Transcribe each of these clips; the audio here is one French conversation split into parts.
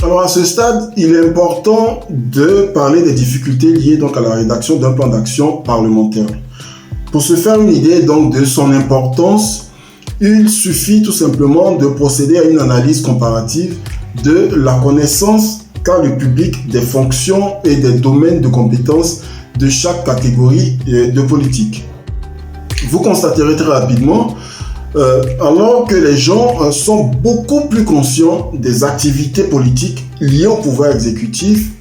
Alors à ce stade, il est important de parler des difficultés liées donc à la rédaction d'un plan d'action parlementaire. Pour se faire une idée donc de son importance, il suffit tout simplement de procéder à une analyse comparative de la connaissance qu'a le public des fonctions et des domaines de compétences de chaque catégorie de politique. Vous constaterez très rapidement, alors que les gens sont beaucoup plus conscients des activités politiques liées au pouvoir exécutif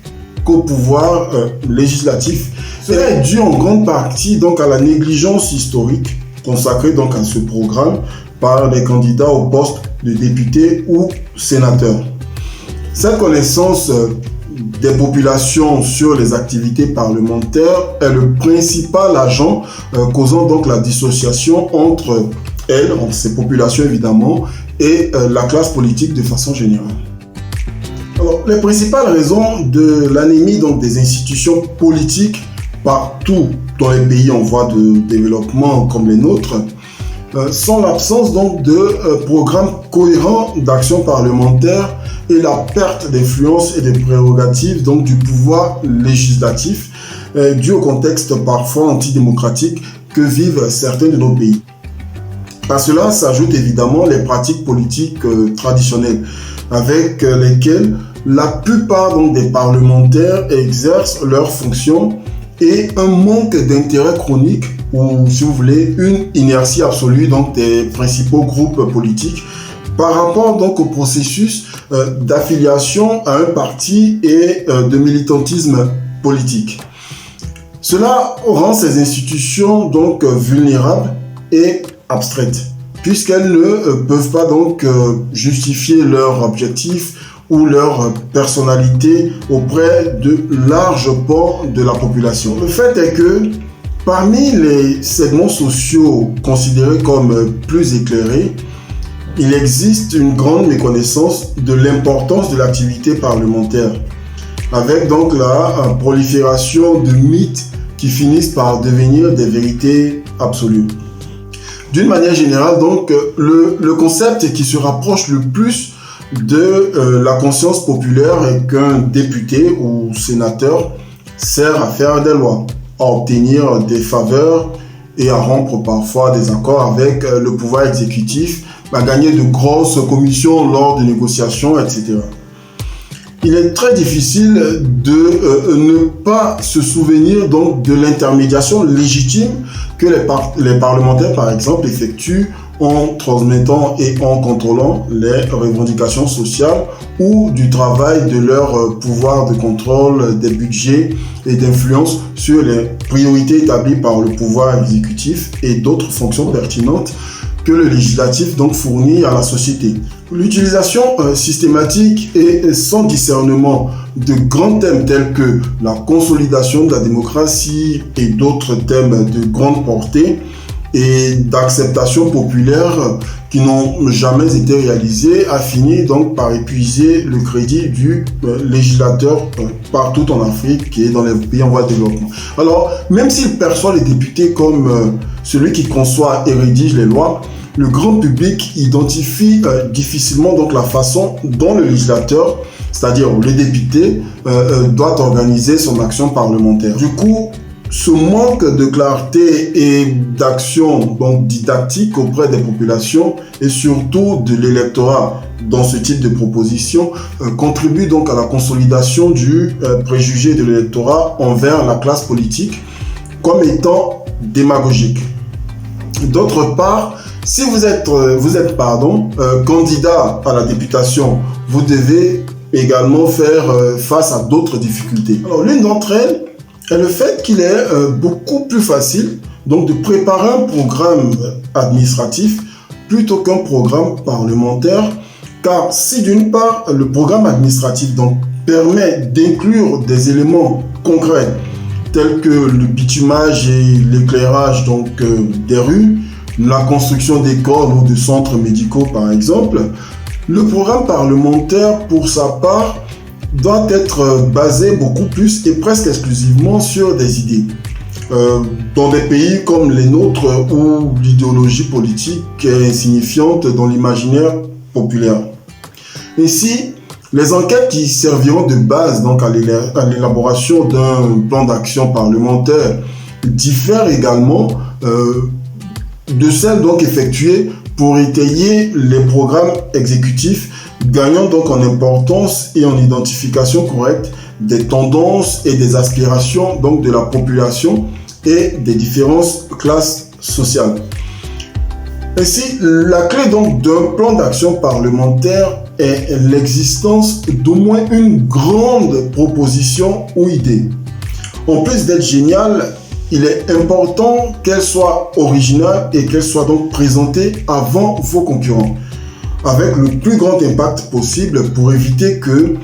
qu'au pouvoir législatif. Cela est dû en grande partie donc à la négligence historique consacrée donc à ce programme par les candidats au poste de député ou sénateur. Cette connaissance des populations sur les activités parlementaires est le principal agent causant donc la dissociation entre elles, entre ces populations évidemment, et la classe politique de façon générale. Alors, les principales raisons de l'anémie donc des institutions politiques partout dans les pays en voie de développement comme les nôtres sont l'absence donc de programmes cohérents d'action parlementaire et la perte d'influence et de prérogatives donc du pouvoir législatif dû au contexte parfois antidémocratique que vivent certains de nos pays. À cela s'ajoutent évidemment les pratiques politiques traditionnelles avec lesquelles la plupart donc, des parlementaires exercent leurs fonctions et un manque d'intérêt chronique ou, si vous voulez, une inertie absolue donc, des principaux groupes politiques par rapport donc, au processus d'affiliation à un parti et de militantisme politique. Cela rend ces institutions donc vulnérables et abstraites, puisqu'elles ne peuvent pas donc justifier leur objectif ou leur personnalité auprès de larges pans de la population. Le fait est que parmi les segments sociaux considérés comme plus éclairés, il existe une grande méconnaissance de l'importance de l'activité parlementaire, avec donc la prolifération de mythes qui finissent par devenir des vérités absolues. D'une manière générale, donc, le concept qui se rapproche le plus de la conscience populaire est qu'un député ou sénateur sert à faire des lois, à obtenir des faveurs et à rompre parfois des accords avec le pouvoir exécutif, à gagner de grosses commissions lors de négociations, etc. Il est très difficile de ne pas se souvenir donc de l'intermédiation légitime que les parlementaires, par exemple, effectuent en transmettant et en contrôlant les revendications sociales ou du travail de leur pouvoir de contrôle des budgets et d'influence sur les priorités établies par le pouvoir exécutif et d'autres fonctions pertinentes que le législatif donc fournit à la société. L'utilisation systématique et sans discernement de grands thèmes tels que la consolidation de la démocratie et d'autres thèmes de grande portée et d'acceptation populaire qui n'ont jamais été réalisés a fini donc par épuiser le crédit du législateur partout en Afrique et dans les pays en voie de développement. Alors, même s'il perçoit les députés comme celui qui conçoit et rédige les lois, le grand public identifie difficilement donc la façon dont le législateur, c'est-à-dire le député, doit organiser son action parlementaire. Du coup, ce manque de clarté et d'action donc didactique auprès des populations et surtout de l'électorat dans ce type de proposition contribue donc à la consolidation du préjugé de l'électorat envers la classe politique comme étant démagogique. D'autre part, si vous êtes candidat à la députation, vous devez également faire face à d'autres difficultés. Alors, l'une d'entre elles est le fait qu'il est beaucoup plus facile donc, de préparer un programme administratif plutôt qu'un programme parlementaire, car si d'une part, le programme administratif donc, permet d'inclure des éléments concrets tels que le bitumage et l'éclairage donc, des rues, la construction d'écoles ou de centres médicaux par exemple, le programme parlementaire pour sa part doit être basé beaucoup plus et presque exclusivement sur des idées. Dans des pays comme les nôtres où l'idéologie politique est insignifiante dans l'imaginaire populaire. Ainsi, Les enquêtes qui serviront de base donc à l'élaboration d'un plan d'action parlementaire diffèrent également de celles donc effectuées pour étayer les programmes exécutifs, gagnant donc en importance et en identification correcte des tendances et des aspirations donc de la population et des différentes classes sociales. Ainsi, la clé donc d'un plan d'action parlementaire est l'existence d'au moins une grande proposition ou idée. En plus d'être géniale, il est important qu'elle soit originale et qu'elle soit donc présentée avant vos concurrents, avec le plus grand impact possible pour éviter que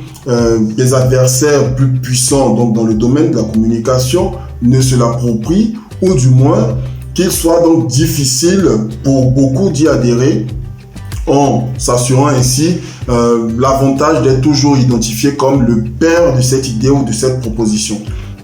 les adversaires plus puissants donc dans le domaine de la communication ne se l'approprient, ou du moins qu'il soit donc difficile pour beaucoup d'y adhérer, en s'assurant ainsi l'avantage d'être toujours identifié comme le père de cette idée ou de cette proposition.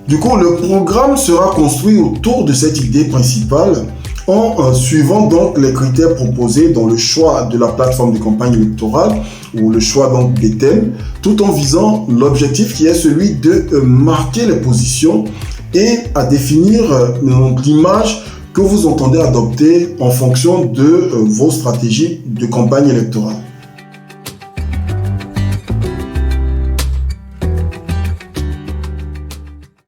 Du coup, le programme sera construit autour de cette idée principale en suivant donc les critères proposés dans le choix de la plateforme de campagne électorale ou le choix donc des thèmes, tout en visant l'objectif qui est celui de marquer les positions et à définir l'image que vous entendez adopter en fonction de vos stratégies de campagne électorale.